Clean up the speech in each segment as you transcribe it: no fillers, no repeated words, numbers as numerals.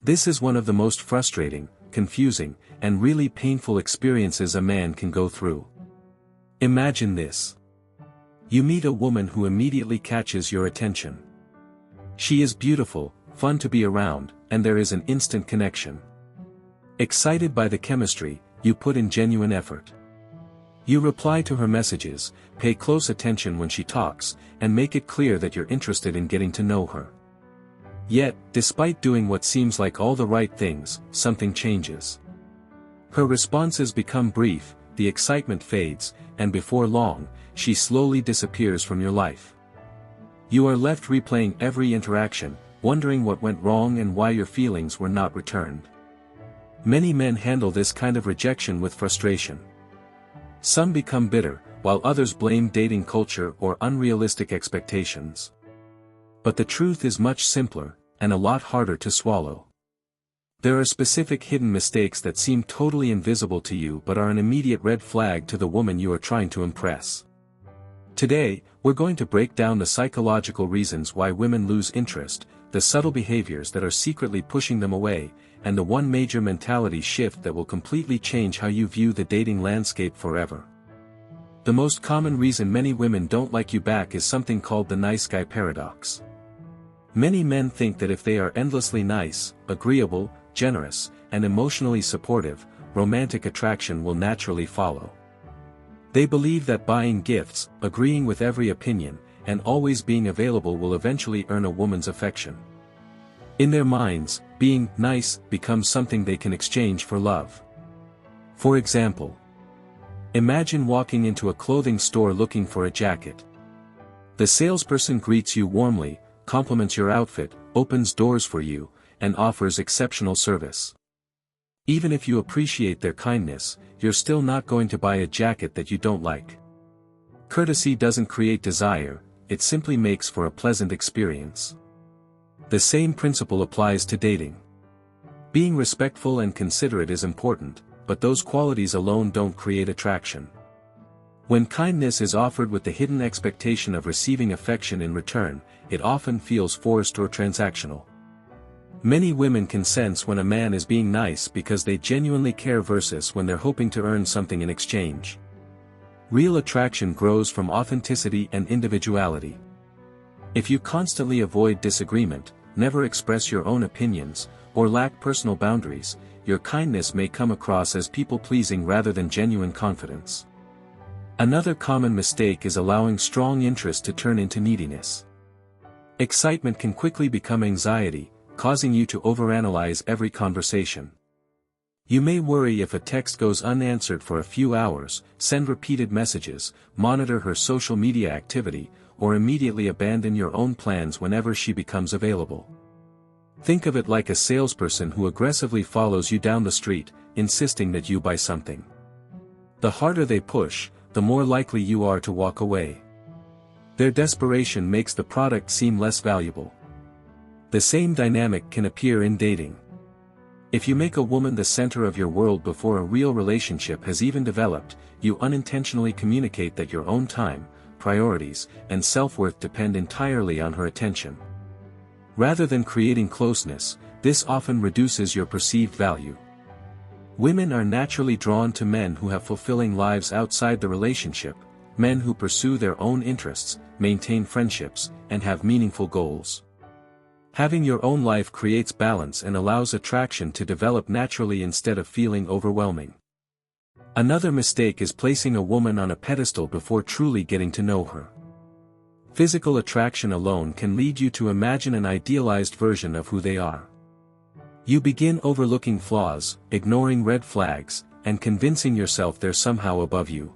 This is one of the most frustrating, confusing, and really painful experiences a man can go through. Imagine this. You meet a woman who immediately catches your attention. She is beautiful, fun to be around, and there is an instant connection. Excited by the chemistry, you put in genuine effort. You reply to her messages, pay close attention when she talks, and make it clear that you're interested in getting to know her. Yet, despite doing what seems like all the right things, something changes. Her responses become brief, the excitement fades, and before long, she slowly disappears from your life. You are left replaying every interaction, wondering what went wrong and why your feelings were not returned. Many men handle this kind of rejection with frustration. Some become bitter, while others blame dating culture or unrealistic expectations. But the truth is much simpler, and a lot harder to swallow. There are specific hidden mistakes that seem totally invisible to you but are an immediate red flag to the woman you are trying to impress. Today, we're going to break down the psychological reasons why women lose interest, the subtle behaviors that are secretly pushing them away, and the one major mentality shift that will completely change how you view the dating landscape forever. The most common reason many women don't like you back is something called the nice guy paradox. Many men think that if they are endlessly nice, agreeable, generous, and emotionally supportive, romantic attraction will naturally follow. They believe that buying gifts, agreeing with every opinion, and always being available will eventually earn a woman's affection. In their minds, being nice becomes something they can exchange for love. For example, imagine walking into a clothing store looking for a jacket. The salesperson greets you warmly, compliments your outfit, opens doors for you, and offers exceptional service. Even if you appreciate their kindness, you're still not going to buy a jacket that you don't like. Courtesy doesn't create desire, it simply makes for a pleasant experience. The same principle applies to dating. Being respectful and considerate is important, but those qualities alone don't create attraction. When kindness is offered with the hidden expectation of receiving affection in return, it often feels forced or transactional. Many women can sense when a man is being nice because they genuinely care versus when they're hoping to earn something in exchange. Real attraction grows from authenticity and individuality. If you constantly avoid disagreement, never express your own opinions, or lack personal boundaries, your kindness may come across as people-pleasing rather than genuine confidence. Another common mistake is allowing strong interest to turn into neediness. Excitement can quickly become anxiety, causing you to overanalyze every conversation. You may worry if a text goes unanswered for a few hours, send repeated messages, monitor her social media activity, or immediately abandon your own plans whenever she becomes available. Think of it like a salesperson who aggressively follows you down the street, insisting that you buy something. The harder they push, the more likely you are to walk away. Their desperation makes the product seem less valuable. The same dynamic can appear in dating. If you make a woman the center of your world before a real relationship has even developed, you unintentionally communicate that your own time, priorities, and self-worth depend entirely on her attention. Rather than creating closeness, this often reduces your perceived value. Women are naturally drawn to men who have fulfilling lives outside the relationship, men who pursue their own interests, maintain friendships, and have meaningful goals. Having your own life creates balance and allows attraction to develop naturally instead of feeling overwhelming. Another mistake is placing a woman on a pedestal before truly getting to know her. Physical attraction alone can lead you to imagine an idealized version of who they are. You begin overlooking flaws, ignoring red flags, and convincing yourself they're somehow above you.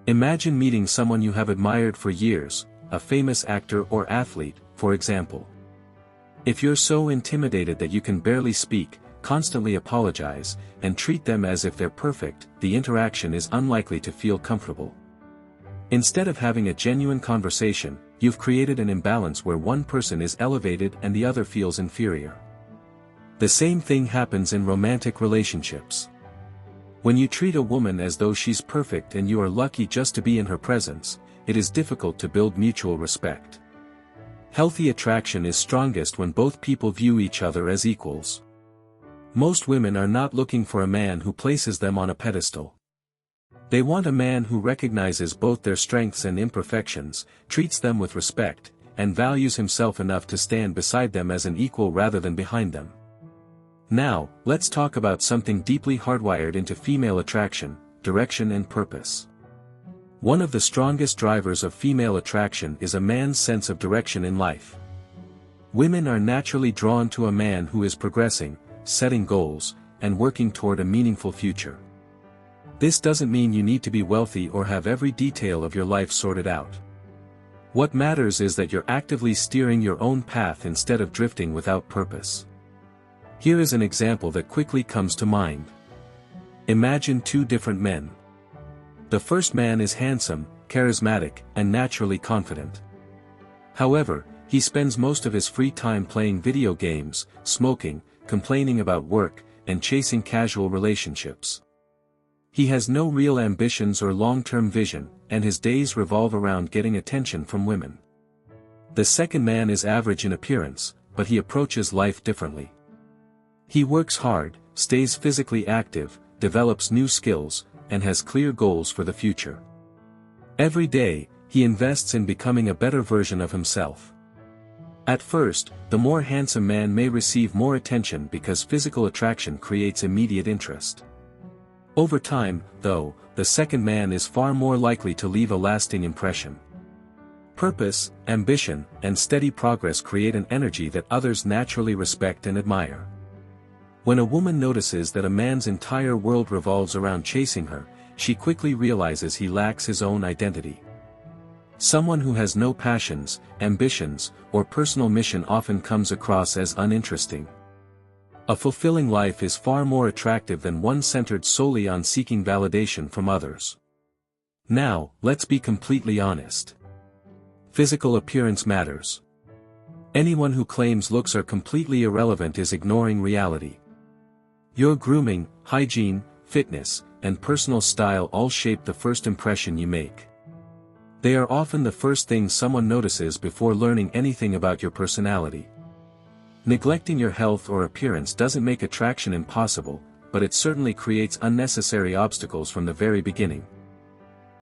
Imagine meeting someone you have admired for years, a famous actor or athlete, for example. If you're so intimidated that you can barely speak, constantly apologize, and treat them as if they're perfect, the interaction is unlikely to feel comfortable. Instead of having a genuine conversation, you've created an imbalance where one person is elevated and the other feels inferior. The same thing happens in romantic relationships. When you treat a woman as though she's perfect and you are lucky just to be in her presence, it is difficult to build mutual respect. Healthy attraction is strongest when both people view each other as equals. Most women are not looking for a man who places them on a pedestal. They want a man who recognizes both their strengths and imperfections, treats them with respect, and values himself enough to stand beside them as an equal rather than behind them. Now, let's talk about something deeply hardwired into female attraction: direction and purpose. One of the strongest drivers of female attraction is a man's sense of direction in life. Women are naturally drawn to a man who is progressing, setting goals, and working toward a meaningful future. This doesn't mean you need to be wealthy or have every detail of your life sorted out. What matters is that you're actively steering your own path instead of drifting without purpose. Here is an example that quickly comes to mind. Imagine two different men. The first man is handsome, charismatic, and naturally confident. However, he spends most of his free time playing video games, smoking, complaining about work, and chasing casual relationships. He has no real ambitions or long-term vision, and his days revolve around getting attention from women. The second man is average in appearance, but he approaches life differently. He works hard, stays physically active, develops new skills, and has clear goals for the future. Every day, he invests in becoming a better version of himself. At first, the more handsome man may receive more attention because physical attraction creates immediate interest. Over time, though, the second man is far more likely to leave a lasting impression. Purpose, ambition, and steady progress create an energy that others naturally respect and admire. When a woman notices that a man's entire world revolves around chasing her, she quickly realizes he lacks his own identity. Someone who has no passions, ambitions, or personal mission often comes across as uninteresting. A fulfilling life is far more attractive than one centered solely on seeking validation from others. Now, let's be completely honest. Physical appearance matters. Anyone who claims looks are completely irrelevant is ignoring reality. Your grooming, hygiene, fitness, and personal style all shape the first impression you make. They are often the first things someone notices before learning anything about your personality. Neglecting your health or appearance doesn't make attraction impossible, but it certainly creates unnecessary obstacles from the very beginning.